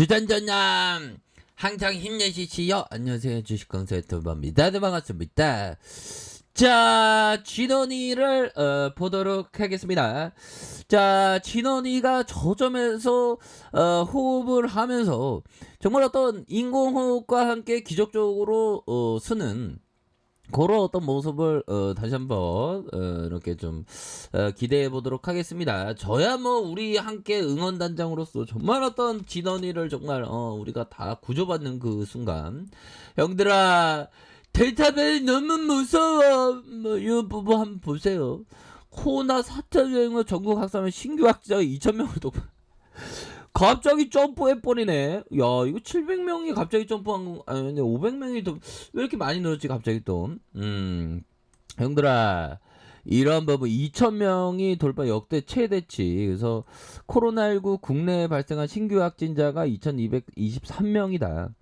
주전전남 항상 힘내시지요. 안녕하세요, 주식강사 유튜버입니다. 네, 반갑습니다. 자, 진원이를 보도록 하겠습니다. 자, 진원이가 저점에서 호흡을 하면서 정말 어떤 인공호흡과 함께 기적적으로 쓰는 그런 어떤 모습을 다시 한번 이렇게 좀 기대해 보도록 하겠습니다. 저야 뭐 우리 함께 응원단장으로서 정말 어떤 진원이를 정말 우리가 다 구조받는 그 순간, 형들아 델타 변이 너무 무서워 뭐 이런 부분 한번 보세요. 코로나 4차 유행으로 전국 확산한 신규 확진자가 2,000명을 돌파. 갑자기 점프해버리네. 야, 이거 700명이 갑자기 점프한 거, 아니, 근데 500명이 더, 왜 이렇게 많이 늘었지, 갑자기 또. 형들아, 이런 부분 2,000명이 돌파 역대 최대치. 그래서 코로나19 국내에 발생한 신규 확진자가 2,223명이다.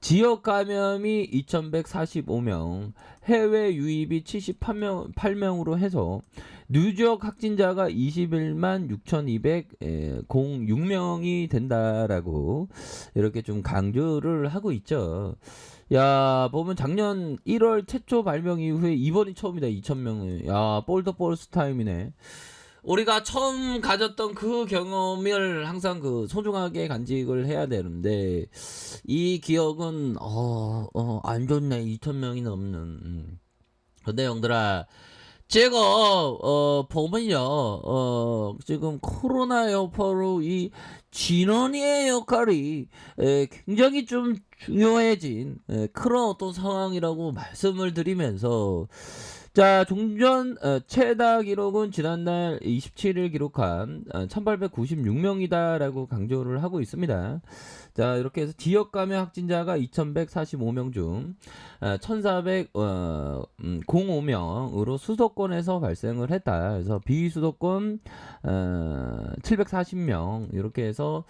지역 감염이 2,145명, 해외 유입이 78명으로 해서 누적 확진자가 21만 6,206명이 된다라고 이렇게 좀 강조를 하고 있죠. 야, 보면 작년 1월 최초 발병 이후에 이번이 처음이다. 2,000명을. 야, 볼더볼스 타임이네. 우리가 처음 가졌던 그 경험을 항상 그 소중하게 간직을 해야 되는데, 이 기억은 안 좋네. 2,000명이 넘는. 근데 형들아, 제가 보면요, 지금 코로나 여파로 이 진원이의 역할이 굉장히 좀 중요해진 그런 어떤 상황이라고 말씀을 드리면서, 자, 종전 최다 기록은 지난달 27일 기록한 1,896명이다라고 강조를 하고 있습니다. 자, 이렇게 해서 지역 감염 확진자가 2,145명 중 1,405명으로 수도권에서 발생을 했다. 그래서 비수도권 740명 이렇게 해서,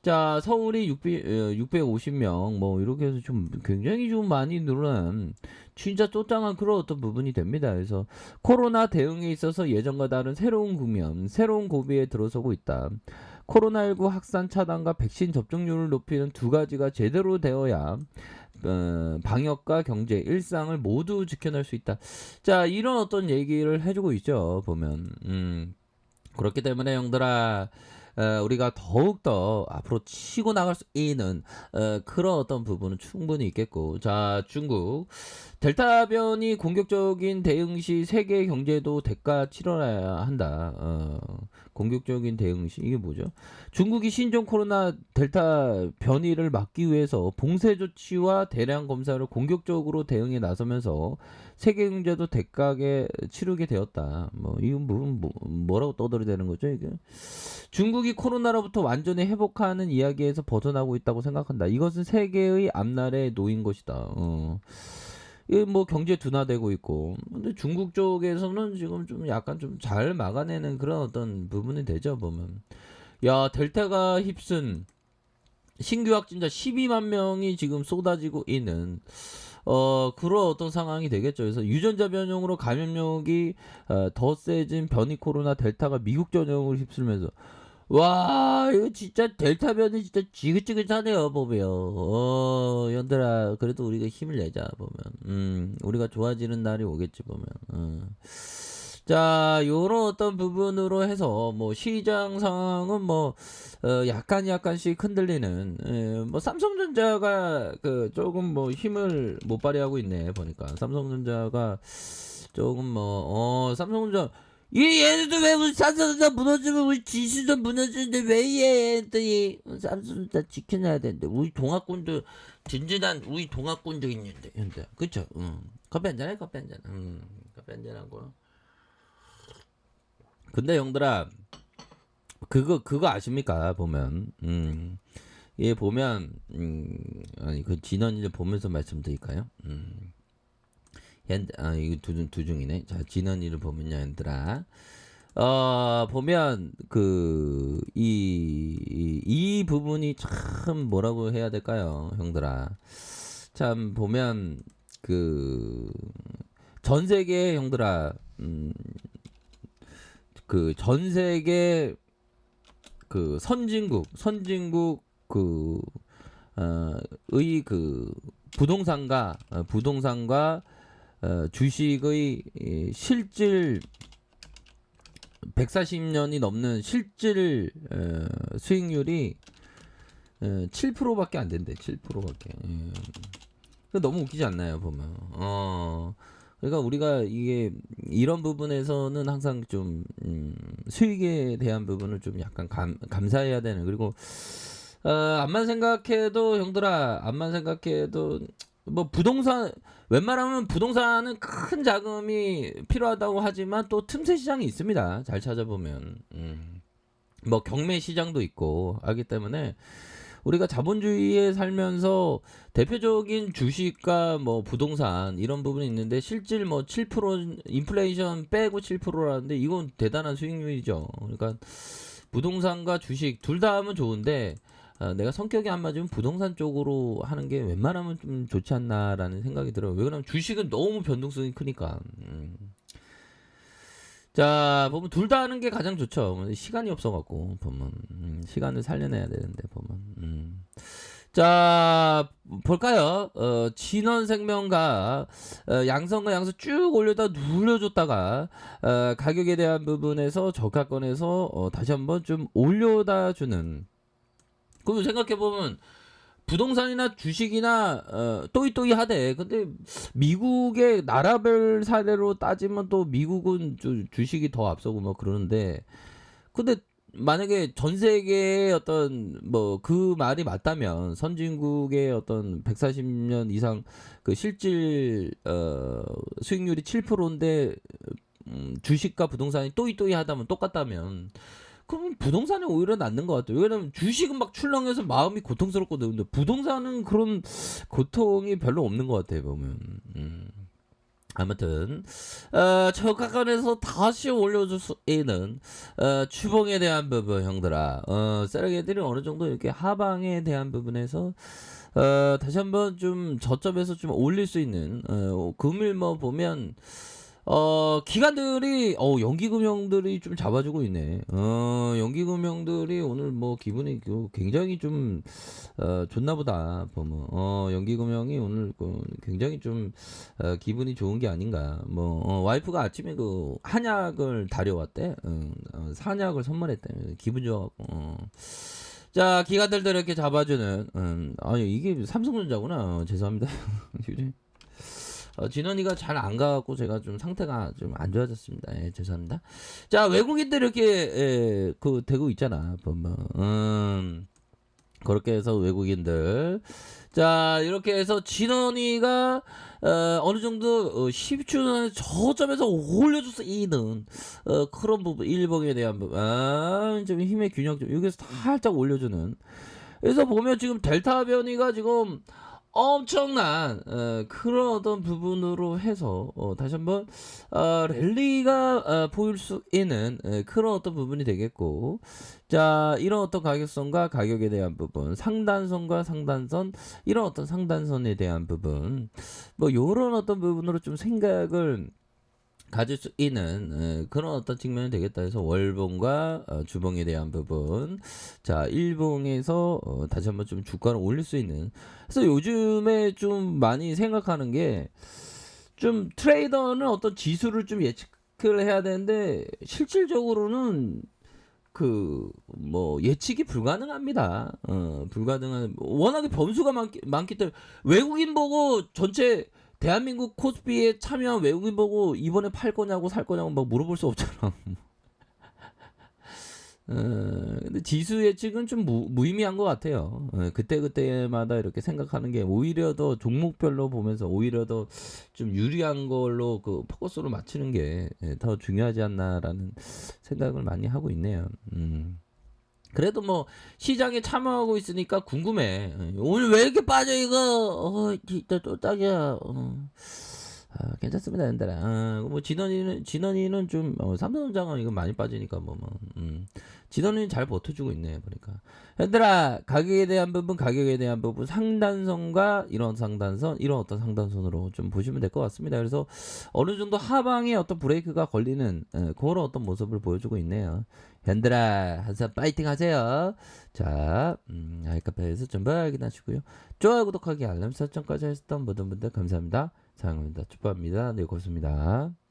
자, 서울이 650명 뭐 이렇게 해서 좀 굉장히 좀 많이 늘어난 진짜 쫓장한 그런 어떤 부분이 됩니다. 그래서 코로나 대응에 있어서 예전과 다른 새로운 국면, 새로운 고비에 들어서고 있다. 코로나19 확산 차단과 백신 접종률을 높이는 두 가지가 제대로 되어야 방역과 경제, 일상을 모두 지켜낼 수 있다. 자, 이런 어떤 얘기를 해주고 있죠. 보면 그렇기 때문에 형들아, 우리가 더욱더 앞으로 치고 나갈 수 있는 그런 어떤 부분은 충분히 있겠고, 자, 중국 델타 변이 공격적인 대응 시 세계 경제도 대가 치러야 한다. 공격적인 대응 시 이게 뭐죠? 중국이 신종 코로나 델타 변이를 막기 위해서 봉쇄 조치와 대량 검사를 공격적으로 대응에 나서면서 세계 경제도 대가게 치르게 되었다. 뭐 이건 뭐라고 떠들어대는 거죠, 이게? 중국이 코로나로부터 완전히 회복하는 이야기에서 벗어나고 있다고 생각한다. 이것은 세계의 앞날에 놓인 것이다. 이 뭐 경제 둔화되고 있고, 근데 중국 쪽에서는 지금 좀 약간 좀 잘 막아내는 그런 어떤 부분이 되죠, 보면. 야, 델타가 휩쓴 신규 확진자 12만 명이 지금 쏟아지고 있는 그런 어떤 상황이 되겠죠. 그래서 유전자 변형으로 감염력이 더 세진 변이 코로나 델타가 미국 전역을 휩쓸면서, 와, 이거 진짜 델타 변이 진짜 지긋지긋하네요, 보면. 연들아, 그래도 우리가 힘을 내자, 보면. 우리가 좋아지는 날이 오겠지, 보면. 자, 요런 어떤 부분으로 해서 뭐 시장 상황은 뭐 약간씩 흔들리는, 뭐 삼성전자가 그 조금 뭐 힘을 못 발휘하고 있네, 보니까. 삼성전자가 조금 뭐 삼성전자, 얘네도 왜 우리 삼성전자 무너지면 우리 지수도 무너지는데 왜 이래 했더니, 삼성전자 지켜놔야 되는데 우리 동학군도 든든한 우리 동학군도 있는데, 현재 그쵸? 커피 한잔해. 커피 한잔. 커피 한잔하고. 근데 형들아, 그거 아십니까? 보면 얘 보면 아니 그 진원이를 보면서 말씀드릴까요? 이거 두중이네. 자, 진원이를 보면요, 얘들아. 보면 이 부분이 참 뭐라고 해야 될까요, 형들아? 참 보면 전 세계 형들아, 전 세계 선진국 그 의 그 부동산과 주식의 실질 140년이 넘는 실질 수익률이 7%밖에 안 된대. 7%밖에. 너무 웃기지 않나요, 보면. 그러니까 우리가 이게 이런 부분에서는 항상 좀 수익에 대한 부분을 좀 약간 감사해야 되는. 그리고 암만 생각해도 형들아, 암만 생각해도 뭐 부동산 웬만하면 부동산은 큰 자금이 필요하다고 하지만 또 틈새 시장이 있습니다. 잘 찾아보면 뭐 경매 시장도 있고 하기 때문에 우리가 자본주의에 살면서 대표적인 주식과 뭐 부동산 이런 부분이 있는데 실질 뭐 7% 인플레이션 빼고 7%라는데 이건 대단한 수익률이죠. 그러니까 부동산과 주식 둘 다 하면 좋은데 내가 성격이 안 맞으면 부동산 쪽으로 하는 게 웬만하면 좀 좋지 않나라는 생각이 들어요. 왜 그러면 주식은 너무 변동성이 크니까. 자, 보면 둘 다 하는 게 가장 좋죠. 시간이 없어갖고 보면 시간을 살려내야 되는데 보면. 자, 볼까요? 진원생명과 양성과 양서 쭉 올려다 눌려줬다가 가격에 대한 부분에서 저가권에서 다시 한번 좀 올려다 주는. 그럼 생각해보면 부동산이나 주식이나 또이또이 하대. 근데 미국의 나라별 사례로 따지면 또 미국은 주식이 더 앞서고 뭐 그러는데, 근데 만약에 전 세계의 어떤 뭐 그 말이 맞다면 선진국의 어떤 140년 이상 그 실질 수익률이 7%인데 주식과 부동산이 또이또이 하다면 똑같다면 그럼 부동산이 오히려 낫는 것 같아요. 왜냐면 주식은 막 출렁해서 마음이 고통스럽거든요. 근데 부동산은 그런 고통이 별로 없는 것 같아요, 보면. 아무튼 저가권에서 다시 올려줄 수 있는 주봉에 대한 부분, 형들아. 쓰레기들이 어느 정도 이렇게 하방에 대한 부분에서 다시 한번 좀 저점에서 좀 올릴 수 있는 금일 뭐 보면 기관들이 연기금형들이 좀 잡아주고 있네. 연기금형들이 오늘 뭐 기분이 굉장히 좀 좋나보다 보면 연기금형이 오늘 굉장히 좀 기분이 좋은 게 아닌가. 뭐 와이프가 아침에 그 한약을 다려왔대. 산약을 선물했대. 기분 좋아갖고. 자, 기관들도 이렇게 잡아주는. 아니 이게 삼성전자구나. 죄송합니다. 진원이가 잘 안 가갖고 제가 좀 상태가 좀 안 좋아졌습니다. 예, 죄송합니다. 자, 외국인들 이렇게 되고 있잖아. 보면 그렇게 해서 외국인들 자 이렇게 해서 진원이가 어느 정도 10주는 저점에서 올려줘서 이는 그런 부분 일봉에 대한 부분 좀 힘의 균형 좀 여기서 살짝 올려주는. 그래서 보면 지금 델타 변이가 지금 엄청난 그런 어떤 부분으로 해서 다시 한번 랠리가 보일 수 있는 그런 어떤 부분이 되겠고, 자 이런 어떤 가격선과 가격에 대한 부분, 상단선과 상단선, 이런 어떤 상단선에 대한 부분, 뭐 요런 어떤 부분으로 좀 생각을 가질 수 있는 그런 어떤 측면이 되겠다 해서 월봉과 주봉에 대한 부분, 자 일봉에서 다시 한번 좀 주가를 올릴 수 있는. 그래서 요즘에 좀 많이 생각하는 게, 좀 트레이더는 어떤 지수를 좀 예측을 해야 되는데 실질적으로는 그 뭐 예측이 불가능합니다. 불가능한, 워낙에 변수가 많기 때문에 외국인 보고 전체 대한민국 코스피에 참여한 외국인 보고 이번에 팔 거냐고 살 거냐고 막 물어볼 수 없잖아. 근데 지수 예측은 좀 무의미한 것 같아요. 그때마다 이렇게 생각하는 게 오히려 더 종목별로 보면서 오히려 더 좀 유리한 걸로 그 포커스로 맞추는 게 더 중요하지 않나라는 생각을 많이 하고 있네요. 그래도 뭐 시장에 참여하고 있으니까 궁금해. 오늘 왜 이렇게 빠져 이거? 진짜 또 딱이야. 괜찮습니다, 얘들아. 뭐 진원이는 좀 삼성전자가 이거 많이 빠지니까 뭐 지더님이 잘 버텨주고 있네요. 보니까. 얘들아, 가격에 대한 부분, 상단선과 이런 상단선, 이런 어떤 상단선으로 좀 보시면 될 것 같습니다. 그래서 어느 정도 하방에 어떤 브레이크가 걸리는 그런 어떤 모습을 보여주고 있네요. 얘들아, 한사 파이팅 하세요. 자, 아이카페에서 전부 확인하시고요. 좋아요, 구독하기, 알람 설정까지 하셨던 모든 분들 감사합니다. 사랑합니다. 축복합니다. 네, 고맙습니다.